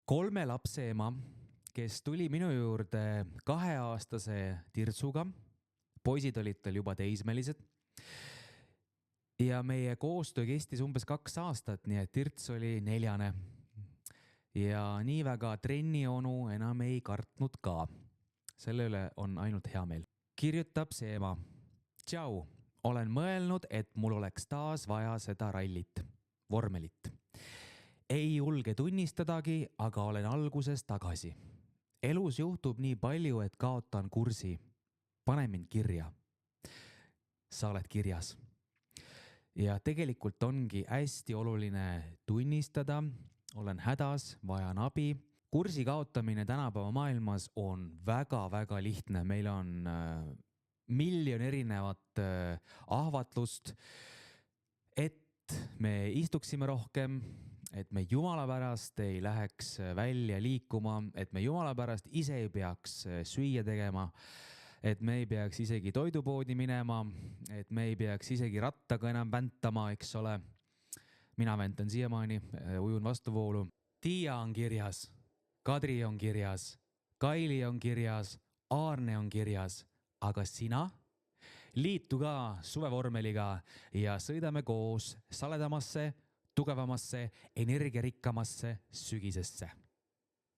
3 lapse ema, kes tuli minu juurde 2-aastase tirtsuga. Poisid olid tal juba teismelised. Ja meie koostöö kestis umbes 2 aastat, nii et tirts oli 4. Ja nii väga trennionu enam ei kartnud ka. Selle üle on ainult hea meel. Kirjutab see ema. Tšau, olen mõelnud, et mul oleks taas vaja seda rallit, vormelit. Ei julge tunnistadagi, aga olen alguses tagasi. Elus juhtub nii palju, et kaotan kursi. Pane mind kirja. Sa oled kirjas. Ja tegelikult ongi hästi oluline tunnistada. Olen hädas, vajan abi. Kursi kaotamine tänapäeva maailmas on väga-väga lihtne. Meil on miljon erinevat ahvatlust, et me istuksime rohkem, et me Jumala pärast ei läheks välja liikuma, et me Jumala pärast ise ei peaks süüa tegema, et me ei peaks isegi toidupoodi minema, et me ei peaks isegi rattaga enam väntama, eks ole. Mina väntan siiamaani, ujun vastuvoolu. Tiia on kirjas, Kadri on kirjas, Kaili on kirjas, Aarne on kirjas, aga sina? Liitu ka suvevormeliga ja sõidame koos saledamasse, tugevamasse, energiarikkamasse sügisesse.